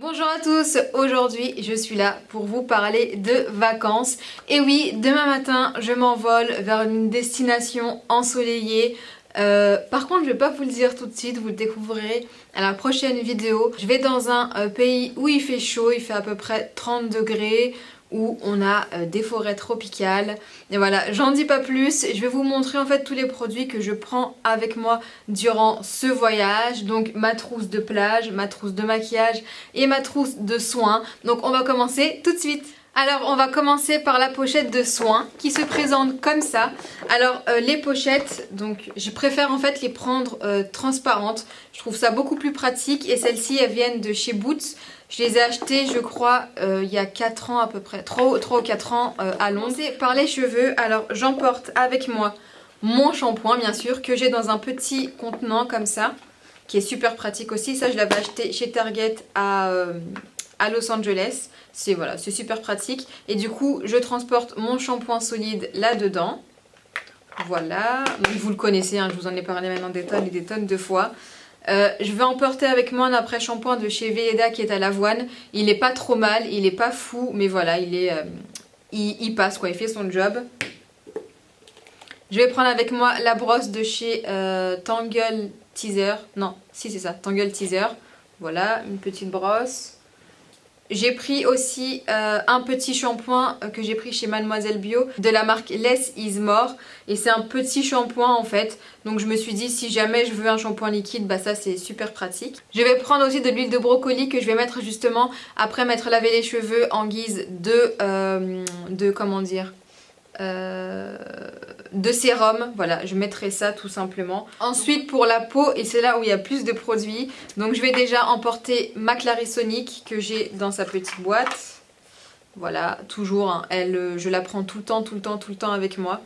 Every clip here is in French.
Bonjour à tous, aujourd'hui je suis là pour vous parler de vacances. Et oui, demain matin je m'envole vers une destination ensoleillée. Par contre je vais pas vous le dire tout de suite, vous le découvrirez à la prochaine vidéo. Je vais dans un pays où il fait chaud, il fait à peu près 30 degrés, où on a des forêts tropicales. Et voilà, j'en dis pas plus, je vais vous montrer en fait tous les produits que je prends avec moi durant ce voyage. Donc ma trousse de plage, ma trousse de maquillage et ma trousse de soins. Donc on va commencer tout de suite. Alors on va commencer par la pochette de soins qui se présente comme ça. Alors les pochettes, donc je préfère en fait les prendre transparentes. Je trouve ça beaucoup plus pratique et celles-ci elles viennent de chez Boots. Je les ai achetées je crois il y a 4 ans à peu près, 3 ou 4 ans à Londres. Par les cheveux, alors j'emporte avec moi mon shampoing bien sûr que j'ai dans un petit contenant comme ça qui est super pratique aussi. Ça je l'avais acheté chez Target à Los Angeles. C'est voilà, c'est super pratique. Et du coup, je transporte mon shampoing solide là-dedans. Voilà, donc vous le connaissez, hein, je vous en ai parlé maintenant des tonnes et des tonnes de fois. Je vais emporter avec moi un après-shampoing de chez Velleda qui est à l'avoine. Il est pas trop mal, il est pas fou, mais voilà, il passe quoi, il fait son job. Je vais prendre avec moi la brosse de chez Tangle Teezer. Non, si c'est ça, Tangle Teezer. Voilà, une petite brosse. J'ai pris aussi un petit shampoing que j'ai pris chez Mademoiselle Bio de la marque Less is More. Et c'est un petit shampoing en fait. Donc je me suis dit si jamais je veux un shampoing liquide, bah ça c'est super pratique. Je vais prendre aussi de l'huile de brocoli que je vais mettre justement après m'être lavé les cheveux en guise de comment dire de sérum. Voilà, je mettrai ça tout simplement. Ensuite pour la peau, et c'est là où il y a plus de produits, donc je vais déjà emporter ma Clarisonic que j'ai dans sa petite boîte. Voilà, toujours, hein, je la prends tout le temps avec moi.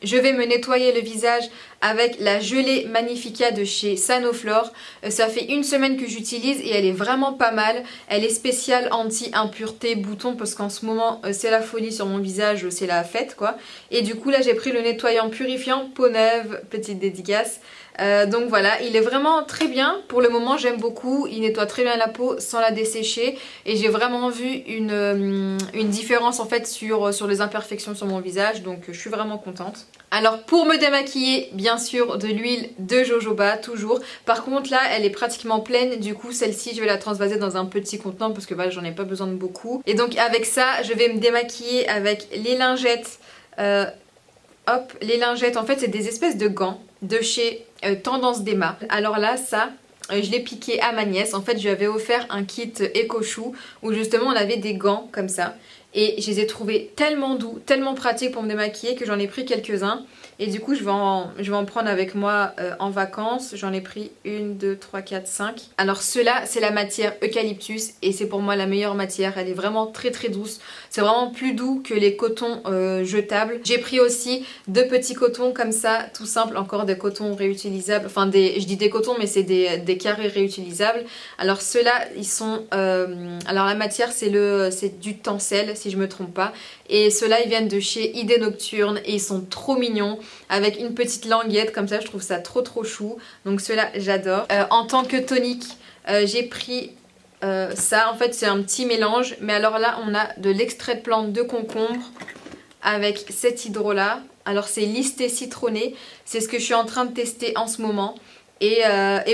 Je vais me nettoyer le visage avec la gelée Magnifica de chez Sanoflore. Ça fait une semaine que j'utilise et elle est vraiment pas mal. Elle est spéciale anti-impureté, boutons, parce qu'en ce moment c'est la folie sur mon visage, c'est la fête quoi. Et du coup là j'ai pris le nettoyant purifiant peau neuve, petite dédicace. Donc voilà, il est vraiment très bien. Pour le moment j'aime beaucoup, il nettoie très bien la peau sans la dessécher. Et j'ai vraiment vu une différence en fait sur les imperfections sur mon visage. Donc je suis vraiment contente. Alors pour me démaquiller, bien sûr de l'huile de jojoba, toujours. Par contre là elle est pratiquement pleine, du coup celle-ci je vais la transvaser dans un petit contenant parce que voilà, j'en ai pas besoin de beaucoup. Et donc avec ça je vais me démaquiller avec les lingettes. Hop, les lingettes en fait c'est des espèces de gants de chez Tendance Dema. Alors là ça je l'ai piqué à ma nièce. En fait je lui avais offert un kit éco-chou où justement on avait des gants comme ça. Et je les ai trouvés tellement doux, tellement pratiques pour me démaquiller que j'en ai pris quelques-uns. Et du coup je vais en prendre avec moi en vacances. J'en ai pris 1, 2, 3, 4, 5. Alors ceux-là c'est la matière eucalyptus et c'est pour moi la meilleure matière. Elle est vraiment très douce. C'est vraiment plus doux que les cotons jetables. J'ai pris aussi 2 petits cotons comme ça, tout simple, encore des cotons réutilisables. Enfin je dis des cotons mais c'est des carrés réutilisables. Alors ceux-là ils sont... alors la matière c'est du tencel si je me trompe pas. Et ceux-là ils viennent de chez Idée Nocturne et ils sont trop mignons. Avec une petite languette comme ça, je trouve ça trop chou. Donc ceux-là j'adore. En tant que tonique, j'ai pris ça. En fait c'est un petit mélange. Mais alors là on a de l'extrait de plante de concombre avec cet hydro là. Alors c'est listé citronné. C'est ce que je suis en train de tester en ce moment. Et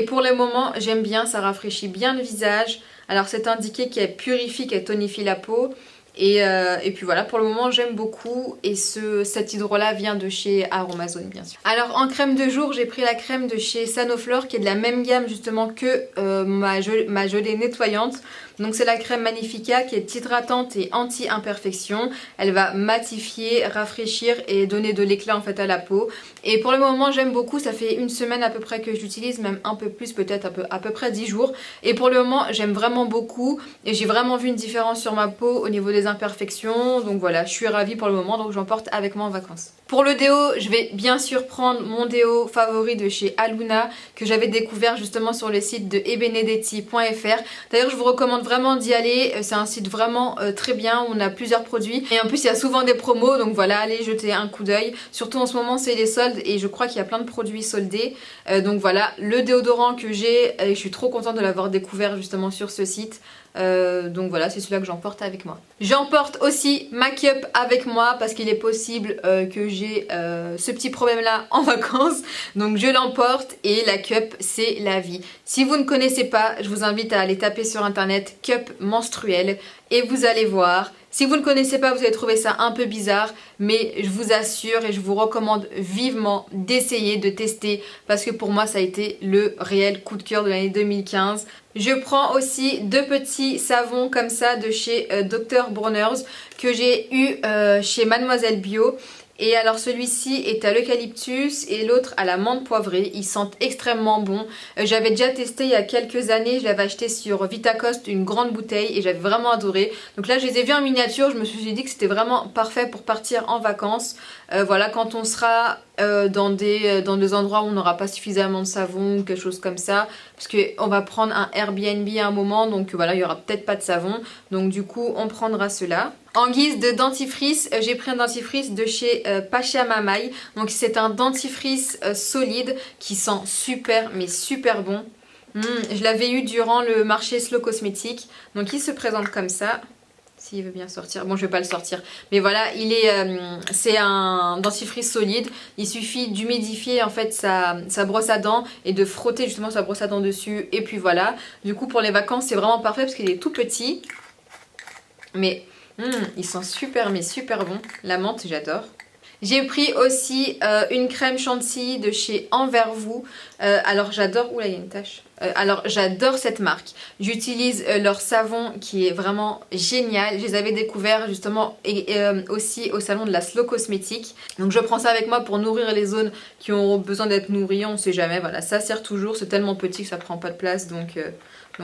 pour le moment j'aime bien, ça rafraîchit bien le visage. Alors c'est indiqué qu'elle purifie, qu'elle tonifie la peau. Et puis voilà, pour le moment j'aime beaucoup. Et cet hydro là vient de chez Aromazone bien sûr. Alors en crème de jour j'ai pris la crème de chez Sanoflore qui est de la même gamme justement que ma gelée nettoyante. Donc c'est la crème Magnifica qui est hydratante et anti-imperfection. Elle va matifier, rafraîchir et donner de l'éclat en fait à la peau. Et pour le moment j'aime beaucoup, ça fait une semaine à peu près que j'utilise, même un peu plus, peut-être à peu près 10 jours. Et pour le moment j'aime vraiment beaucoup et j'ai vraiment vu une différence sur ma peau au niveau des imperfections. Donc voilà, je suis ravie pour le moment, donc j'emporte avec moi en vacances. Pour le déo, je vais bien sûr prendre mon déo favori de chez Aluna que j'avais découvert justement sur le site de ebenedetti.fr. D'ailleurs je vous recommande vraiment d'y aller, c'est un site vraiment très bien où on a plusieurs produits et en plus il y a souvent des promos, donc voilà, allez jeter un coup d'œil. Surtout en ce moment c'est les soldes et je crois qu'il y a plein de produits soldés. Donc voilà, le déodorant que j'ai, je suis trop contente de l'avoir découvert justement sur ce site. Donc voilà, c'est celui-là que j'emporte avec moi. J'emporte aussi ma cup avec moi parce qu'il est possible que j'ai ce petit problème là en vacances. Donc je l'emporte et la cup c'est la vie. Si vous ne connaissez pas, je vous invite à aller taper sur internet cup menstruelle et vous allez voir. Si vous ne connaissez pas, vous allez trouver ça un peu bizarre, mais je vous assure et je vous recommande vivement d'essayer, de tester, parce que pour moi ça a été le réel coup de cœur de l'année 2015. Je prends aussi 2 petits savons comme ça de chez Dr. Bronner's que j'ai eu chez Mademoiselle Bio. Et alors celui-ci est à l'eucalyptus et l'autre à la menthe poivrée. Ils sentent extrêmement bon. J'avais déjà testé il y a quelques années. Je l'avais acheté sur Vitacoste, une grande bouteille, et j'avais vraiment adoré. Donc là je les ai vus en miniature. Je me suis dit que c'était vraiment parfait pour partir en vacances. Voilà, quand on sera dans des endroits où on n'aura pas suffisamment de savon ou quelque chose comme ça. Parce qu'on va prendre un Airbnb à un moment. Donc voilà, il n'y aura peut-être pas de savon. Donc du coup on prendra cela. En guise de dentifrice, j'ai pris un dentifrice de chez Pacha Mamaï. Donc c'est un dentifrice solide qui sent super mais super bon. Je l'avais eu durant le marché Slow Cosmétique. Donc il se présente comme ça. S'il veut bien sortir. Bon, je vais pas le sortir. Mais voilà, c'est un dentifrice solide. Il suffit d'humidifier en fait sa brosse à dents et de frotter justement sa brosse à dents dessus. Et puis voilà. Du coup, pour les vacances, c'est vraiment parfait parce qu'il est tout petit. Mais il sent super mais super bon. La menthe, j'adore. J'ai pris aussi une crème chantilly de chez Envers Vous. Alors j'adore... Oula, il y a une tache. Alors j'adore cette marque. J'utilise leur savon qui est vraiment génial. Je les avais découverts justement aussi au salon de la Slow Cosmétique. Donc je prends ça avec moi pour nourrir les zones qui ont besoin d'être nourries. On sait jamais. Voilà, ça sert toujours. C'est tellement petit que ça prend pas de place. Donc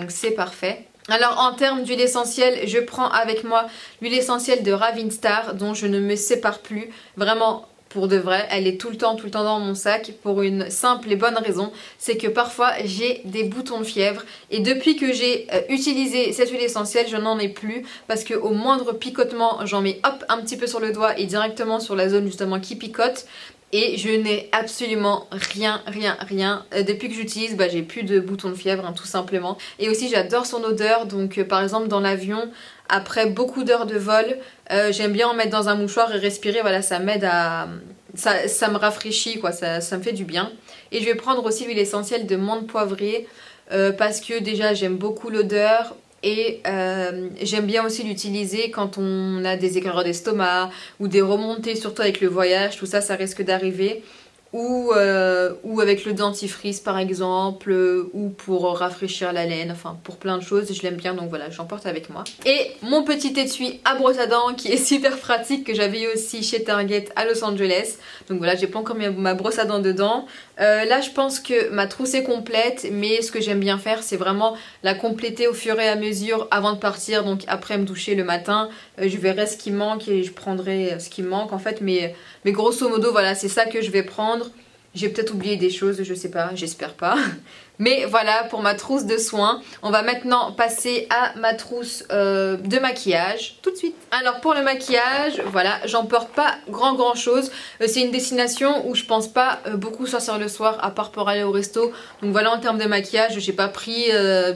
c'est parfait. Alors en termes d'huile essentielle, je prends avec moi l'huile essentielle de Ravinstar dont je ne me sépare plus. Vraiment, pour de vrai, elle est tout le temps dans mon sac pour une simple et bonne raison. C'est que parfois j'ai des boutons de fièvre et depuis que j'ai utilisé cette huile essentielle, je n'en ai plus. Parce qu'au moindre picotement, j'en mets hop un petit peu sur le doigt et directement sur la zone justement qui picote. Et je n'ai absolument rien. Depuis que j'utilise, j'ai plus de boutons de fièvre, hein, tout simplement. Et aussi j'adore son odeur, donc par exemple dans l'avion, après beaucoup d'heures de vol, j'aime bien en mettre dans un mouchoir et respirer, voilà, ça m'aide à... Ça me rafraîchit, quoi, ça me fait du bien. Et je vais prendre aussi l'huile essentielle de menthe poivrée, parce que déjà j'aime beaucoup l'odeur. Et j'aime bien aussi l'utiliser quand on a des aigreurs d'estomac ou des remontées, surtout avec le voyage, tout ça, ça risque d'arriver. Ou avec le dentifrice par exemple, ou pour rafraîchir la laine, enfin pour plein de choses, je l'aime bien donc voilà, j'emporte avec moi. Et mon petit étui à brosse à dents qui est super pratique, que j'avais eu aussi chez Target à Los Angeles. Donc voilà, j'ai pas encore mis ma brosse à dents dedans. Là je pense que ma trousse est complète, mais ce que j'aime bien faire c'est vraiment la compléter au fur et à mesure avant de partir. Donc après me doucher le matin, je verrai ce qui manque et je prendrai ce qui me manque en fait, mais grosso modo voilà, c'est ça que je vais prendre. J'ai peut-être oublié des choses, je sais pas, j'espère pas. Mais voilà pour ma trousse de soins. On va maintenant passer à ma trousse de maquillage tout de suite. Alors pour le maquillage, voilà, j'emporte pas grand chose. C'est une destination où je pense pas beaucoup sortir le soir à part pour aller au resto. Donc voilà, en termes de maquillage, j'ai pas pris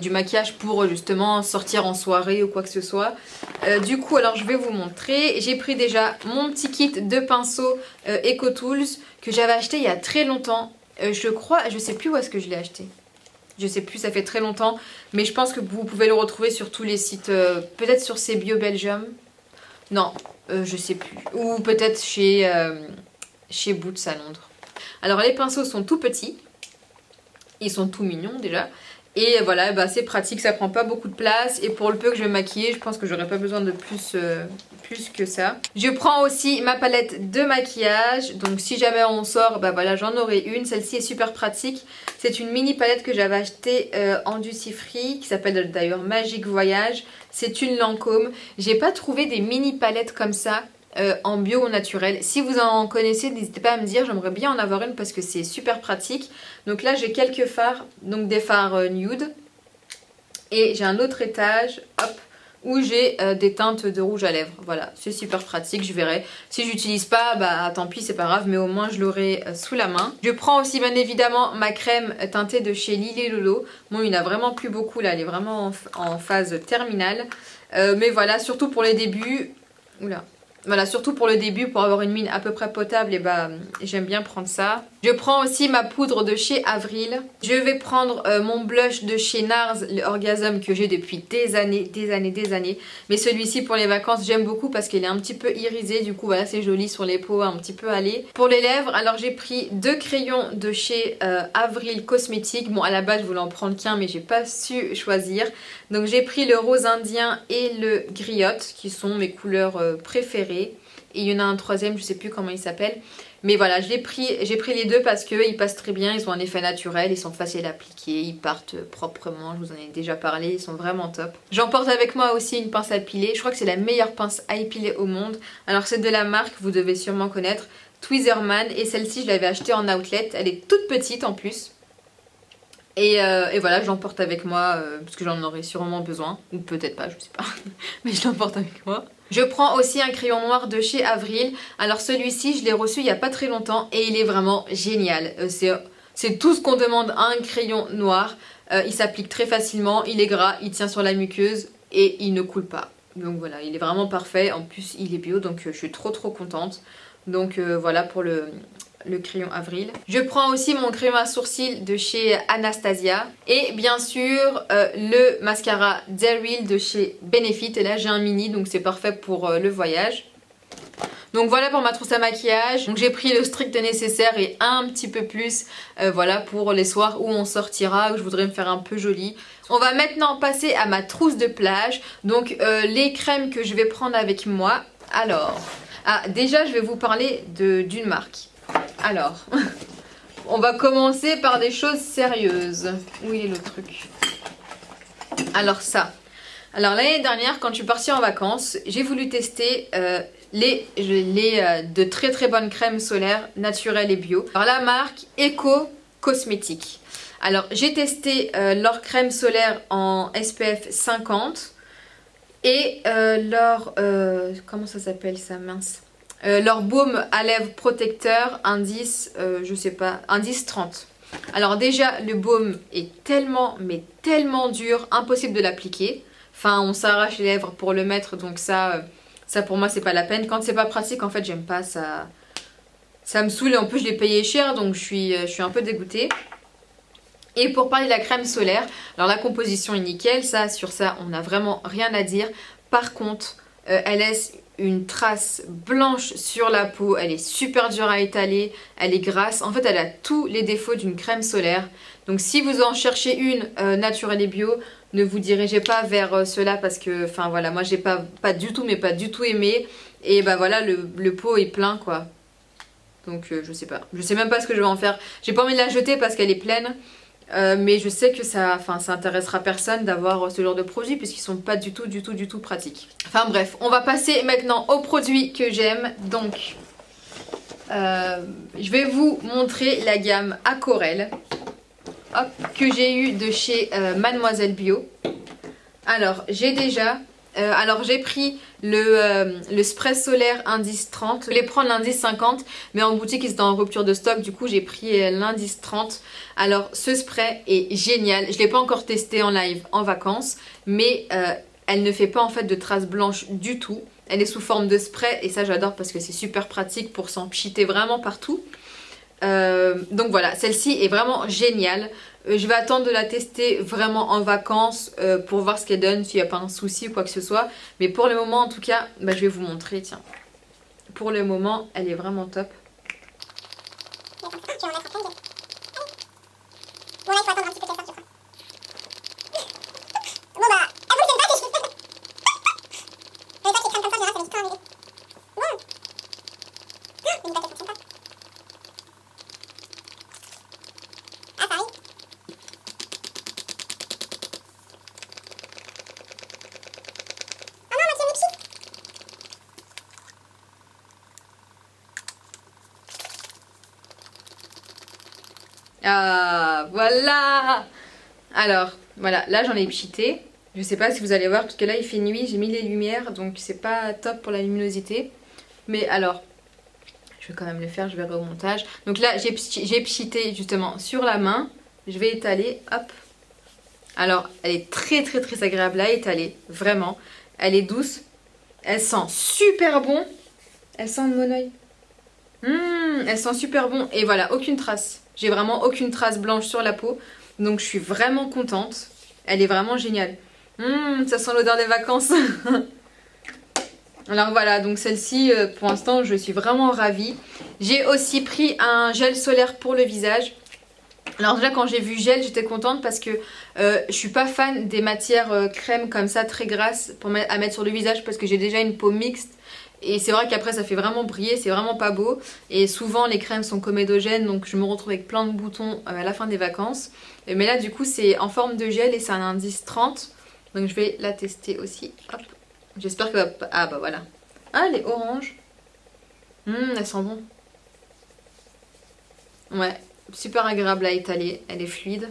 du maquillage pour justement sortir en soirée ou quoi que ce soit. Du coup, alors je vais vous montrer. J'ai pris déjà mon petit kit de pinceaux EcoTools que j'avais acheté il y a très longtemps. Je crois, je sais plus où est-ce que je l'ai acheté. Je sais plus, ça fait très longtemps. Mais je pense que vous pouvez le retrouver sur tous les sites. Peut-être sur CBio Belgium. Non, je sais plus. Ou peut-être chez Boots à Londres. Alors les pinceaux sont tout petits. Ils sont tout mignons déjà. Et voilà, c'est pratique, ça prend pas beaucoup de place. Et pour le peu que je vais maquiller, je pense que j'aurai pas besoin de plus que ça. Je prends aussi ma palette de maquillage. Donc si jamais on sort, voilà, j'en aurai une. Celle-ci est super pratique. C'est une mini palette que j'avais achetée en duty free, qui s'appelle d'ailleurs Magic Voyage. C'est une Lancôme. J'ai pas trouvé des mini palettes comme ça. En bio ou naturel. Si vous en connaissez, n'hésitez pas à me dire, j'aimerais bien en avoir une parce que c'est super pratique. Donc là j'ai quelques fards, donc des fards nude. Et j'ai un autre étage, hop, où j'ai des teintes de rouge à lèvres. Voilà, c'est super pratique, je verrai. Si j'utilise pas, bah tant pis, c'est pas grave, mais au moins je l'aurai sous la main. Je prends aussi bien évidemment ma crème teintée de chez Lily Lolo. Bon, il n'y en a vraiment plus beaucoup là, elle est vraiment en phase terminale. Mais voilà, surtout pour les débuts. Oula. Voilà, surtout pour le début, pour avoir une mine à peu près potable, et bah j'aime bien prendre ça. Je prends aussi ma poudre de chez Avril. Je vais prendre mon blush de chez NARS, le Orgasm, que j'ai depuis des années. Mais celui-ci pour les vacances, j'aime beaucoup parce qu'il est un petit peu irisé. Du coup, voilà, c'est joli sur les peaux, un petit peu allé. Pour les lèvres, alors j'ai pris 2 crayons de chez Avril Cosmétiques. Bon, à la base, je voulais en prendre qu'un, mais j'ai pas su choisir. Donc j'ai pris le rose indien et le griotte, qui sont mes couleurs préférées. Et il y en a un troisième, je sais plus comment il s'appelle. Mais voilà, j'ai pris les deux parce qu'ils passent très bien, ils ont un effet naturel, ils sont faciles à appliquer, ils partent proprement, je vous en ai déjà parlé, ils sont vraiment top. J'emporte avec moi aussi une pince à épiler, je crois que c'est la meilleure pince à épiler au monde. Alors c'est de la marque, vous devez sûrement connaître, Tweezerman, et celle-ci je l'avais achetée en outlet, elle est toute petite en plus. Et voilà, je l'emporte avec moi parce que j'en aurai sûrement besoin, ou peut-être pas, je sais pas, mais je l'emporte avec moi. Je prends aussi un crayon noir de chez Avril. Alors celui-ci, je l'ai reçu il n'y a pas très longtemps et il est vraiment génial. C'est tout ce qu'on demande à un crayon noir. Il s'applique très facilement, il est gras, il tient sur la muqueuse et il ne coule pas. Donc voilà, il est vraiment parfait. En plus, il est bio, donc je suis trop contente. Donc voilà pour le crayon Avril. Je prends aussi mon crayon à sourcils de chez Anastasia. Et bien sûr, le mascara Daryl de chez Benefit. Et là, j'ai un mini, donc c'est parfait pour le voyage. Donc voilà pour ma trousse à maquillage. Donc j'ai pris le strict nécessaire et un petit peu plus, voilà, pour les soirs où on sortira, où je voudrais me faire un peu jolie. On va maintenant passer à ma trousse de plage. Donc les crèmes que je vais prendre avec moi. Alors, déjà je vais vous parler d'une marque. Alors, on va commencer par des choses sérieuses. Où il est le truc? Alors ça. Alors l'année dernière, quand je suis partie en vacances, j'ai voulu tester de très bonnes crèmes solaires naturelles et bio. Alors la marque Eco Cosmétiques. Alors j'ai testé leur crème solaire en SPF 50 et leur... comment ça s'appelle ça, mince? Leur baume à lèvres protecteur, indice, je sais pas, indice 30. Alors déjà, le baume est tellement, mais tellement dur, impossible de l'appliquer. Enfin, on s'arrache les lèvres pour le mettre, donc ça pour moi, c'est pas la peine. Quand c'est pas pratique, en fait, j'aime pas, ça me saoule. Et en plus, je l'ai payé cher, donc je suis un peu dégoûtée. Et pour parler de la crème solaire, alors la composition est nickel, sur ça, on n'a vraiment rien à dire. Par contre, elle laisse une trace blanche sur la peau, elle est super dure à étaler, elle est grasse, en fait elle a tous les défauts d'une crème solaire. Donc si vous en cherchez une naturelle et bio, ne vous dirigez pas vers cela parce que, enfin voilà, moi j'ai pas du tout, mais pas du tout aimé. Et bah voilà, le pot est plein quoi. Donc je sais pas, je sais même pas ce que je vais en faire. J'ai pas envie de la jeter parce qu'elle est pleine. Mais je sais que ça intéressera personne d'avoir ce genre de produits puisqu'ils sont pas du tout pratiques. Enfin bref, on va passer maintenant aux produits que j'aime. Donc, je vais vous montrer la gamme Aquarelle que j'ai eu de chez Mademoiselle Bio. Alors, j'ai pris le spray solaire indice 30. Je voulais prendre l'indice 50, mais en boutique ils étaient en rupture de stock. Du coup j'ai pris l'indice 30. Alors ce spray est génial. Je ne l'ai pas encore testé en live en vacances, mais elle ne fait pas en fait de traces blanches du tout. Elle est sous forme de spray et ça j'adore parce que c'est super pratique pour s'en pchiter vraiment partout. Donc voilà, celle-ci est vraiment géniale. Je vais attendre de la tester vraiment en vacances pour voir ce qu'elle donne, s'il n'y a pas un souci ou quoi que ce soit. Mais pour le moment en tout cas, je vais vous montrer, tiens. Pour le moment, elle est vraiment top. Ah, voilà. Alors, voilà, là j'en ai pchité. Je sais pas si vous allez voir parce que là il fait nuit, j'ai mis les lumières donc c'est pas top pour la luminosité. Mais alors, je vais quand même le faire, je verrai au montage. Donc là j'ai pchité justement sur la main, je vais étaler, hop. Alors elle est très très très agréable à étaler, vraiment. Elle est douce, elle sent super bon. Elle sent le monoeil. Elle sent super bon et voilà, aucune trace. J'ai vraiment aucune trace blanche sur la peau. Donc je suis vraiment contente. Elle est vraiment géniale. Ça sent l'odeur des vacances. Alors voilà, donc celle-ci, pour l'instant, je suis vraiment ravie. J'ai aussi pris un gel solaire pour le visage. Alors déjà, quand j'ai vu gel, j'étais contente parce que je suis pas fan des matières crème comme ça, très grasses, à mettre sur le visage parce que j'ai déjà une peau mixte. Et c'est vrai qu'après ça fait vraiment briller, c'est vraiment pas beau. Et souvent les crèmes sont comédogènes, donc je me retrouve avec plein de boutons à la fin des vacances. Mais là du coup c'est en forme de gel et c'est un indice 30. Donc je vais la tester aussi. Hop. J'espère que... Ah bah voilà. Ah, elle est orange. Elle sent bon. Ouais, super agréable à étaler, elle est fluide.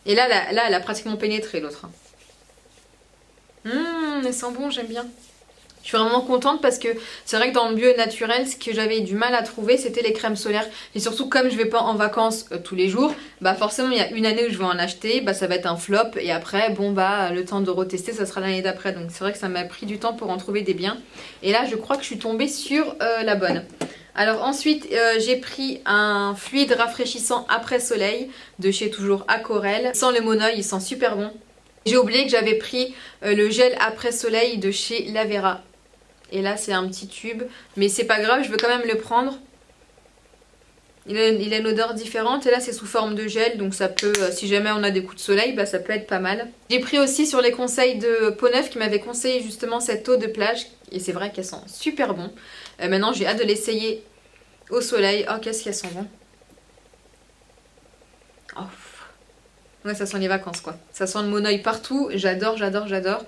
Et là elle a pratiquement pénétré l'autre. Elle sent bon, j'aime bien. Je suis vraiment contente parce que c'est vrai que dans le bio naturel, ce que j'avais du mal à trouver, c'était les crèmes solaires. Et surtout, comme je vais pas en vacances tous les jours, bah forcément, il y a une année où je vais en acheter, bah ça va être un flop. Et après, bon bah, le temps de retester, ça sera l'année d'après. Donc c'est vrai que ça m'a pris du temps pour en trouver des biens. Et là, je crois que je suis tombée sur la bonne. Alors ensuite, j'ai pris un fluide rafraîchissant après soleil de chez toujours Aquarelle. Sans le monoeil, il sent super bon. J'ai oublié que j'avais pris le gel après soleil de chez Lavera. Et là c'est un petit tube, mais c'est pas grave, je veux quand même le prendre. Il a une odeur différente et là c'est sous forme de gel, donc ça peut, si jamais on a des coups de soleil, bah ça peut être pas mal. J'ai pris aussi sur les conseils de Peau-Neuve qui m'avait conseillé justement cette eau de plage et c'est vrai qu'elle sent super bon. Maintenant j'ai hâte de l'essayer au soleil. Oh qu'est-ce qu'elle sent bon. Oh. Ouais, ça sent les vacances quoi. Ça sent le monoeil partout, j'adore, j'adore, j'adore.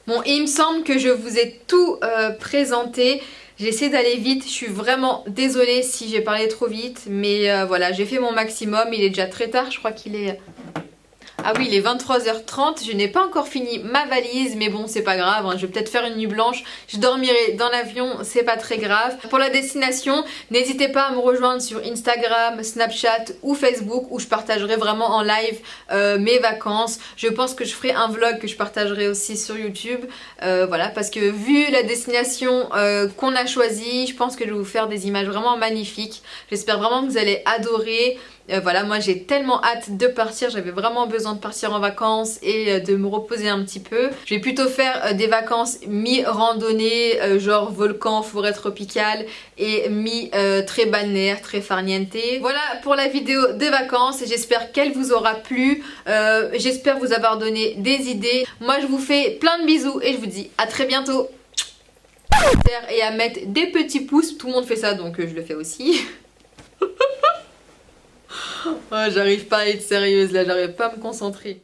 Bon, et il me semble que je vous ai tout présenté. J'ai essayé d'aller vite, je suis vraiment désolée si j'ai parlé trop vite. Mais voilà, j'ai fait mon maximum, il est déjà très tard, je crois qu'il est... Ah oui, il est 23h30, je n'ai pas encore fini ma valise, mais bon, c'est pas grave, hein, je vais peut-être faire une nuit blanche, je dormirai dans l'avion, c'est pas très grave. Pour la destination, n'hésitez pas à me rejoindre sur Instagram, Snapchat ou Facebook, où je partagerai vraiment en live mes vacances. Je pense que je ferai un vlog que je partagerai aussi sur YouTube, voilà, parce que vu la destination qu'on a choisie, je pense que je vais vous faire des images vraiment magnifiques. J'espère vraiment que vous allez adorer. Voilà, moi j'ai tellement hâte de partir, j'avais vraiment besoin de partir en vacances et de me reposer un petit peu. Je vais plutôt faire des vacances mi-randonnée, genre volcan, forêt tropicale et mi-très balnéaire, très farniente. Voilà pour la vidéo des vacances et j'espère qu'elle vous aura plu. J'espère vous avoir donné des idées. Moi je vous fais plein de bisous et je vous dis à très bientôt. Et à mettre des petits pouces, tout le monde fait ça donc je le fais aussi. Oh, j'arrive pas à être sérieuse là, j'arrive pas à me concentrer.